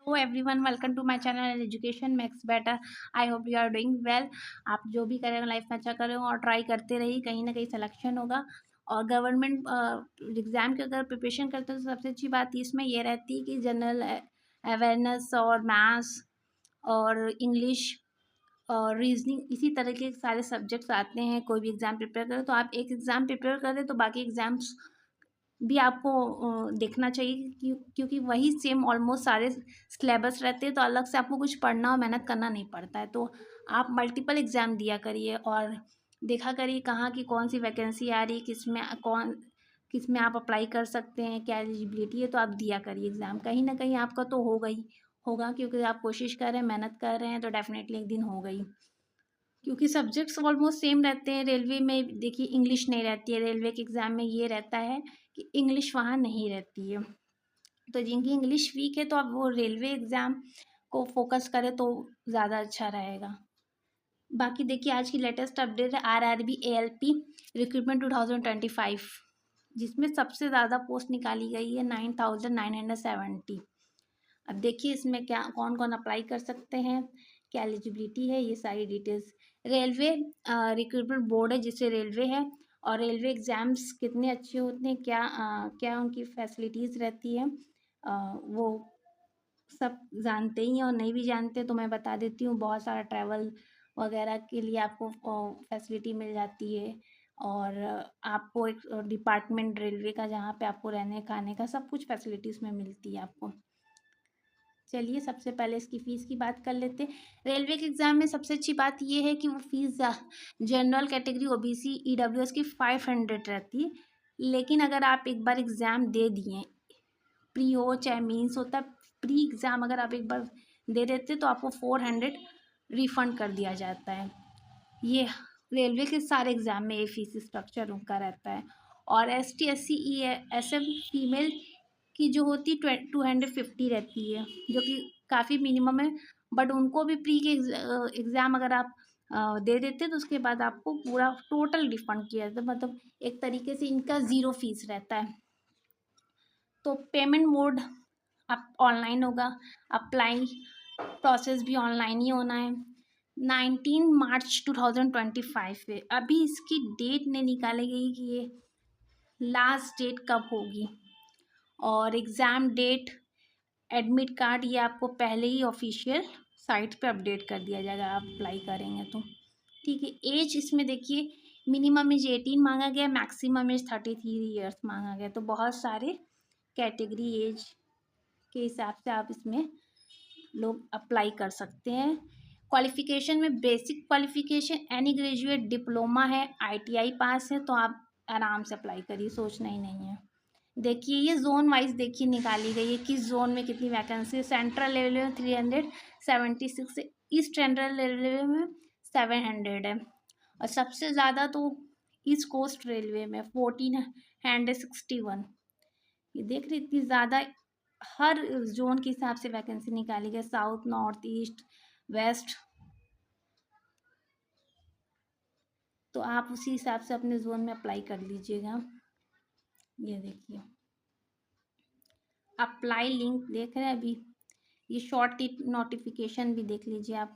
Hello everyone, welcome to my channel education max better. I hope you are doing well. आप जो भी करें life में अच्छा करें और ट्राई करते रहिए, कहीं ना कहीं सिलेक्शन होगा। और गवर्नमेंट एग्ज़ाम की अगर प्रिपरेशन करते हो तो सबसे अच्छी बात इसमें ये रहती है कि जनरल अवेयरनेस और मैथ्स और इंग्लिश और रीजनिंग इसी तरह के सारे सब्जेक्ट्स आते हैं। कोई भी एग्ज़ाम प्रिपेयर करें तो आप एक एग्ज़ाम प्रिपेयर करें तो बाकी एग्ज़ाम्स भी आपको देखना चाहिए, क्योंकि वही सेम ऑलमोस्ट सारे सिलेबस रहते हैं, तो अलग से आपको कुछ पढ़ना और मेहनत करना नहीं पड़ता है। तो आप मल्टीपल एग्ज़ाम दिया करिए और देखा करिए कहाँ की कौन सी वैकेंसी आ रही है, किस में आप अप्लाई कर सकते हैं, क्या एलिजिबिलिटी है, तो आप दिया करिए एग्ज़ाम। कहीं ना कहीं आपका तो होगा ही होगा, क्योंकि आप कोशिश कर रहे हैं, मेहनत कर रहे हैं, तो डेफिनेटली एक दिन होगा ही। क्योंकि सब्जेक्ट्स ऑलमोस्ट सेम रहते हैं। रेलवे में देखिए इंग्लिश नहीं रहती है, रेलवे के एग्ज़ाम में ये रहता है कि इंग्लिश वहाँ नहीं रहती है। तो जिनकी इंग्लिश वीक है तो आप वो रेलवे एग्ज़ाम को फोकस करें तो ज़्यादा अच्छा रहेगा। बाकी देखिए आज की लेटेस्ट अपडेट है RRB ALP रिक्रूटमेंट 2025, जिसमें सबसे ज़्यादा पोस्ट निकाली गई है 9,970। अब देखिए इसमें क्या कौन कौन अप्लाई कर सकते हैं, क्या एलिजिबिलिटी है, ये सारी डिटेल्स। रेलवे रिक्रूटमेंट बोर्ड है जिससे रेलवे है, और रेलवे एग्ज़ाम्स कितने अच्छे होते हैं, क्या उनकी फैसिलिटीज़ रहती है, वो सब जानते ही हैं। और नहीं भी जानते तो मैं बता देती हूँ, बहुत सारा ट्रैवल वगैरह के लिए आपको फैसिलिटी मिल जाती है। और आपको एक डिपार्टमेंट रेलवे का, जहाँ पे आपको रहने खाने का सब कुछ फैसिलिटीज़ में मिलती है आपको। चलिए सबसे पहले इसकी फ़ीस की बात कर लेते हैं। रेलवे के एग्ज़ाम में सबसे अच्छी बात ये है कि वो fees general category OBC EWS की 500 रहती है। लेकिन अगर आप एक बार एग्ज़ाम दे दिए, प्री हो चाहे मीन्स हो, तब प्री एग्ज़ाम अगर आप एक बार दे देते तो आपको 400 रिफ़ंड कर दिया जाता है। ये रेलवे के सारे एग्ज़ाम में ये फ़ीस स्ट्रक्चर उनका रहता है। और ST SC ESM फीमेल की जो होती 250 रहती है, जो कि काफ़ी मिनिमम है। बट उनको भी प्री के एग्ज़ाम अगर आप दे देते तो उसके बाद आपको पूरा टोटल रिफ़ंड किया जाता है, मतलब एक तरीके से इनका ज़ीरो फीस रहता है। तो पेमेंट मोड आप ऑनलाइन होगा, अप्लाई प्रोसेस भी ऑनलाइन ही होना है। 19 मार्च 2025 पे अभी इसकी डेट नहीं निकाली गई कि ये लास्ट डेट कब होगी। और एग्ज़ाम डेट, एडमिट कार्ड, ये आपको पहले ही ऑफिशियल साइट पे अपडेट कर दिया जाएगा आप अप्लाई करेंगे तो। ठीक है, एज इसमें देखिए मिनिमम एज 18 मांगा गया, मैक्सिमम एज 33 ईयर्स मांगा गया। तो बहुत सारे कैटेगरी एज के हिसाब से आप इसमें लोग अप्लाई कर सकते हैं। क्वालिफ़िकेशन में basic qualification any graduate diploma है, ITI पास है, तो आप आराम से अप्लाई करिए, सोचना ही नहीं है। देखिए ये जोन वाइज देखिए निकाली गई है, किस जोन में कितनी वैकेंसी है। सेंट्रल रेलवे में 376 है, ईस्ट सेंट्रल रेलवे में 700 है, और सबसे ज़्यादा तो ईस्ट कोस्ट रेलवे में 1461। ये देख रहे इतनी ज़्यादा हर जोन के हिसाब से वैकेंसी निकाली गई, साउथ, नॉर्थ, ईस्ट, वेस्ट। तो आप उसी हिसाब से अपने जोन में अप्लाई कर लीजिएगा। ये देखिए अप्लाई लिंक देख रहे हैं अभी, ये शॉर्ट नोटिफिकेशन भी देख लीजिए आप।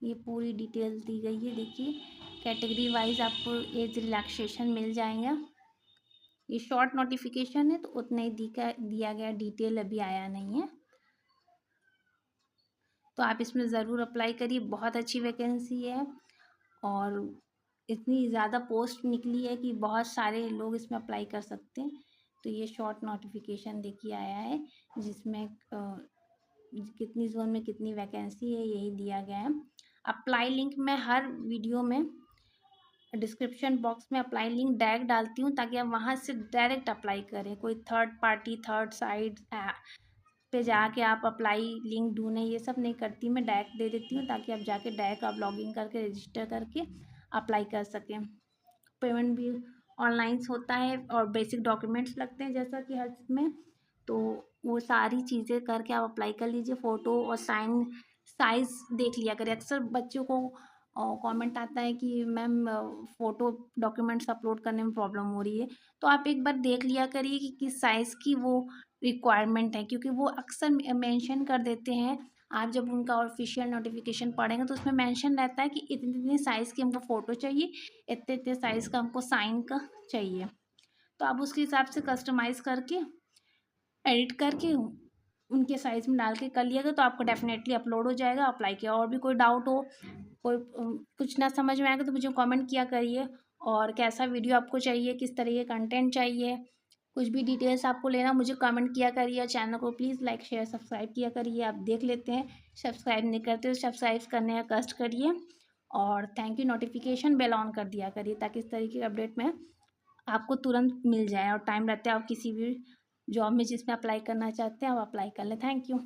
ये पूरी डिटेल्स दी गई है, देखिए कैटेगरी वाइज आपको एज रिलैक्सेशन मिल जाएगा। ये शॉर्ट नोटिफिकेशन है तो उतना ही दिया गया, डिटेल अभी आया नहीं है। तो आप इसमें ज़रूर अप्लाई करिए, बहुत अच्छी वैकेंसी है और इतनी ज़्यादा पोस्ट निकली है कि बहुत सारे लोग इसमें अप्लाई कर सकते हैं। तो ये शॉर्ट नोटिफिकेशन देखिए आया है, जिसमें कितनी जोन में कितनी वैकेंसी है यही दिया गया है। अप्लाई लिंक मैं हर वीडियो में डिस्क्रिप्शन बॉक्स में अप्लाई लिंक डायरेक्ट डालती हूँ, ताकि आप वहाँ से डायरेक्ट अप्लाई करें। कोई थर्ड पार्टी, थर्ड साइड पे जाके आप अप्लाई लिंक ढूंढें, ये सब नहीं करती, मैं डायरेक्ट दे देती हूँ, ताकि आप जाके डायरेक्ट आप लॉगिन करके रजिस्टर करके अप्लाई कर सकें। पेमेंट भी ऑनलाइन होता है और बेसिक डॉक्यूमेंट्स लगते हैं जैसा कि हर में, तो वो सारी चीज़ें करके आप अप्लाई कर लीजिए। फ़ोटो और साइज़ देख लिया करें, अक्सर बच्चों को और कमेंट आता है कि मैम फ़ोटो डॉक्यूमेंट्स अपलोड करने में प्रॉब्लम हो रही है। तो आप एक बार देख लिया करिए कि किस साइज़ की वो रिक्वायरमेंट है, क्योंकि वो अक्सर मेंशन कर देते हैं। आप जब उनका ऑफ़िशियल नोटिफ़िकेशन पढ़ेंगे तो उसमें मेंशन रहता है कि इतने-इतने साइज़ की हमको फ़ोटो चाहिए, इतने-इतने साइज़ का हमको साइन का चाहिए। तो आप उसके हिसाब से कस्टमाइज़ करके, एडिट करके उनके साइज़ में डाल के कर लिएगा तो आपका डेफ़िनेटली अपलोड हो जाएगा, अप्लाई किया। और भी कोई डाउट हो, कोई कुछ ना समझ में आएगा तो मुझे कमेंट किया करिए। और कैसा वीडियो आपको चाहिए, किस तरह के कंटेंट चाहिए, कुछ भी डिटेल्स आपको लेना मुझे कमेंट किया करिए। चैनल को प्लीज़ लाइक शेयर सब्सक्राइब किया करिए। आप देख लेते हैं, सब्सक्राइब नहीं करते तो सब्सक्राइब करने का कष्ट करिए। और thank you, notification bell on कर दिया करिए ताकि इस तरीके के अपडेट में आपको तुरंत मिल जाए। और टाइम रहते आप किसी भी जॉब में जिसमें अप्लाई करना चाहते हैं आप अप्लाई कर लें। Thank you.